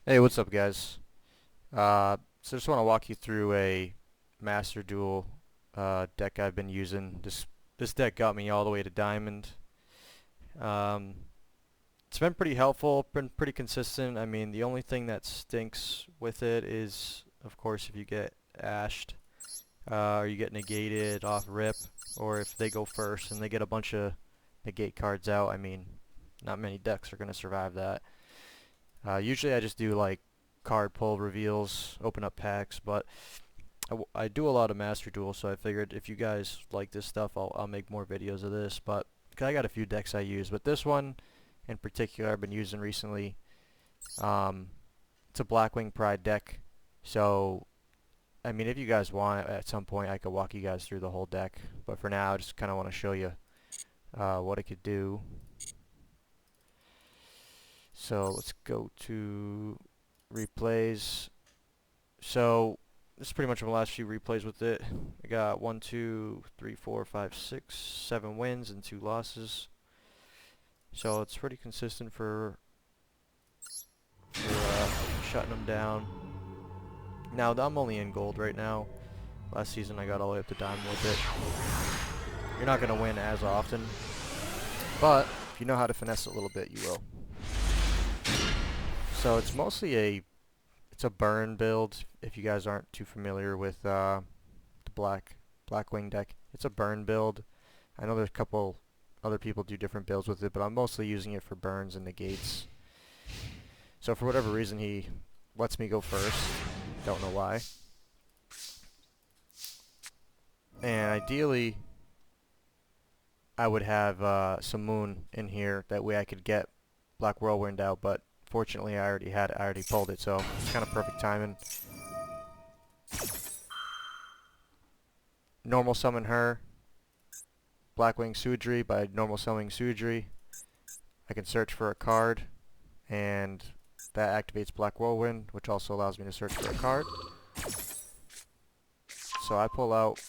Hey, what's up, guys? So just want to walk you through a Master Duel deck I've been using. This deck got me all the way to Diamond. Um, it's been pretty helpful, been pretty consistent. I mean, the only thing that stinks with it is, of course, if you get ashed, or you get negated off rip, or if they go first and they get a bunch of negate cards out. I mean, not many decks are going to survive that. Usually I just do like card pull reveals, open up packs, but I do a lot of Master Duel, so I figured if you guys like this stuff, I'll make more videos of this. But 'cause I got a few decks I use, but this one in particular I've been using recently. Um, it's a Blackwing Pride deck, so I mean if you guys want, at some point I could walk you guys through the whole deck. But for now, I just kind of want to show you what it could do. So let's go to replays. So this is pretty much my last few replays with it. I got 1, 2, 3, 4, 5, 6, 7 wins and 2 losses. So it's pretty consistent for shutting them down. Now I'm only in gold right now. Last season I got all the way up to diamond with it. You're not going to win as often, but if you know how to finesse it a little bit, you will. So it's mostly it's a burn build. If you guys aren't too familiar with the Blackwing deck, it's a burn build. I know there's a couple other people do different builds with it, but I'm mostly using it for burns and negates. So for whatever reason, he lets me go first. Don't know why. And ideally, I would have some moon in here. That way I could get Black Whirlwind out, but fortunately I already pulled it, so it's kind of perfect timing. Normal summon her. Blackwing Sudri. By normal summoning Sudri, I can search for a card, and that activates Black Whirlwind, which also allows me to search for a card. So I pull out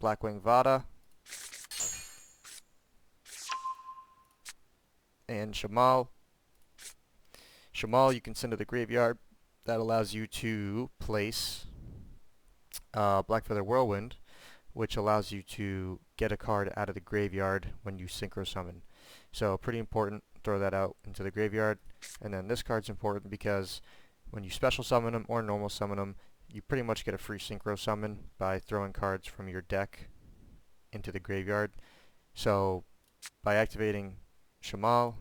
Blackwing Vada and Shamal. Shamal you can send to the graveyard. That allows you to place Blackfeather Whirlwind, which allows you to get a card out of the graveyard when you synchro summon. So pretty important, throw that out into the graveyard. And then this card's important because when you special summon them or normal summon them, you pretty much get a free synchro summon by throwing cards from your deck into the graveyard. So by activating Shamal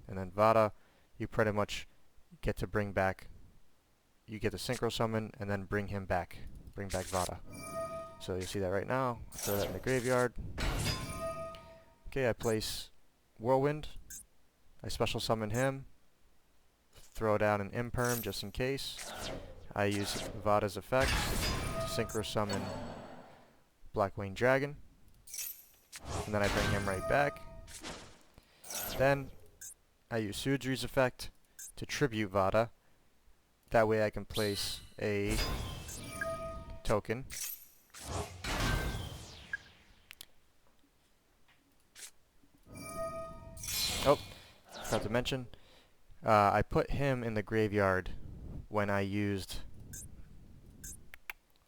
and then Vada, you pretty much get to you get to synchro summon and then bring back Vada. So you see that right now. I throw that in the graveyard. Okay, I place Whirlwind. I special summon him. Throw down an Imperm just in case. I use Vada's effect to synchro summon Blackwing Dragon. And then I bring him right back. Then I use Sudri's effect to tribute Vada. That way I can place a token. Oh, forgot to mention, I put him in the graveyard when I used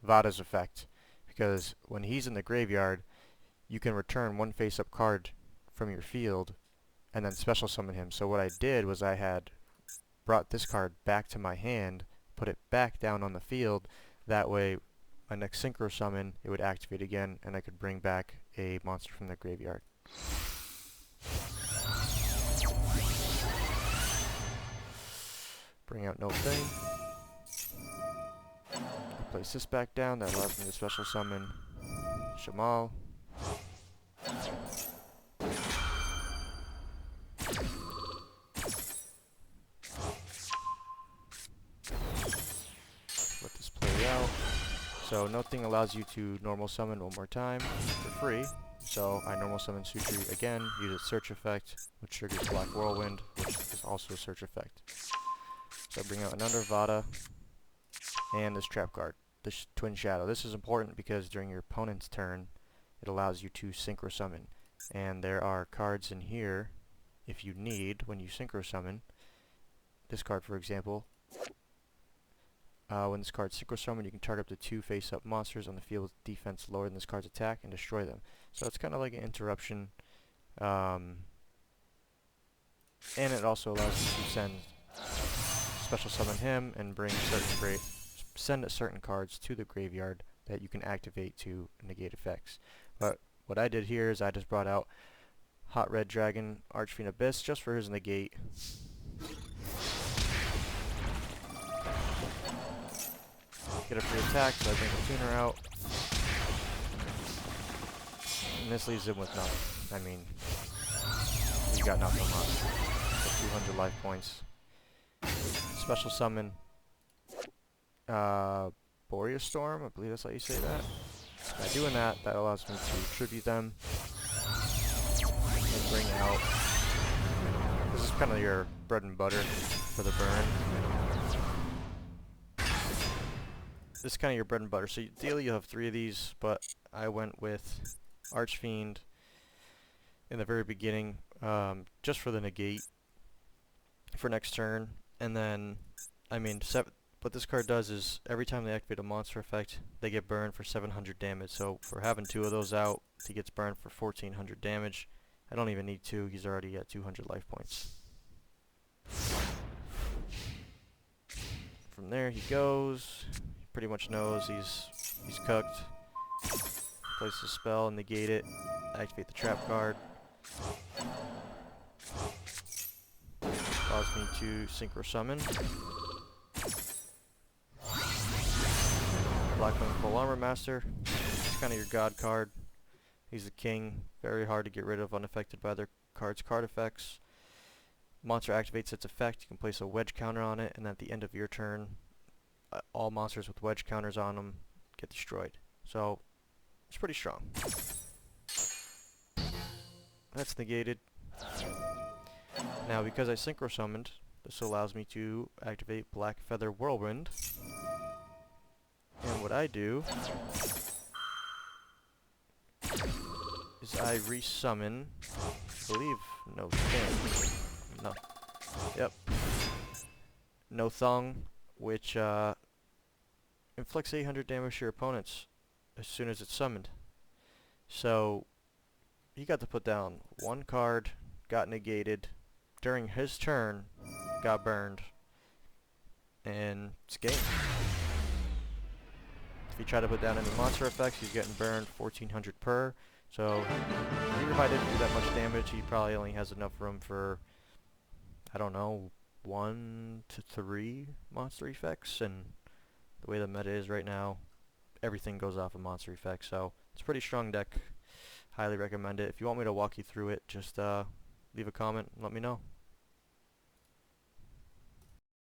Vada's effect, because when he's in the graveyard, you can return one face-up card from your field and then special summon him. So what I did was I had brought this card back to my hand, put it back down on the field. That way, my next synchro summon, it would activate again, and I could bring back a monster from the graveyard. Bring out no thing. Place this back down. That allows me to special summon Shamal. Let this play out. So nothing allows you to normal summon one more time for free. So I normal summon Sutri again, use its search effect, which triggers Black Whirlwind, which is also a search effect. So I bring out another Vada, and this trap card, this Twin Shadow. This is important because during your opponent's turn, it allows you to synchro summon. And there are cards in here, if you need, when you synchro summon. This card, for example, When this card synchro summon, you can target up to 2 face-up monsters on the field with defense lower than this card's attack and destroy them. So it's kind of like an interruption. And it also allows you to special summon him and send certain cards to the graveyard that you can activate to negate effects. But what I did here is I just brought out Hot Red Dragon Archfiend Abyss just for his negate. Get a free attack, so I bring the tuner out. And this leaves him with nothing. I mean, he's got nothing on. 200 life points. Special summon Boreas Storm, I believe that's how you say that. By doing that, that allows me to tribute them and bring out. This is kind of your bread and butter for the burn. This is kind of your bread and butter. So ideally you'll have 3 of these, but I went with Archfiend in the very beginning, just for the negate for next turn. And then, I mean, what this card does is every time they activate a monster effect, they get burned for 700 damage. So for having 2 of those out, he gets burned for 1400 damage. I don't even need 2, he's already at 200 life points. From there he goes. He pretty much knows he's cooked. Place the spell, negate it, activate the trap card. Allows me to synchro summon. Blackwing Full Armor Master. It's kind of your god card. He's the king. Very hard to get rid of, unaffected by their card's card effects. Monster activates its effect. You can place a wedge counter on it, and at the end of your turn, all monsters with wedge counters on them get destroyed. So, it's pretty strong. That's negated. Now, because I synchro summoned, this allows me to activate Black Feather Whirlwind. And what I do is I resummon, I believe, No Thong, which inflicts 800 damage to your opponents as soon as it's summoned. So he got to put down 1 card, got negated, during his turn, got burned, and it's game. If you try to put down any monster effects, he's getting burned 1400 per. So even if I didn't do that much damage, he probably only has enough room for, I don't know, 1 to 3 monster effects. And the way the meta is right now, everything goes off of monster effects. So it's a pretty strong deck. Highly recommend it. If you want me to walk you through it, just leave a comment and let me know.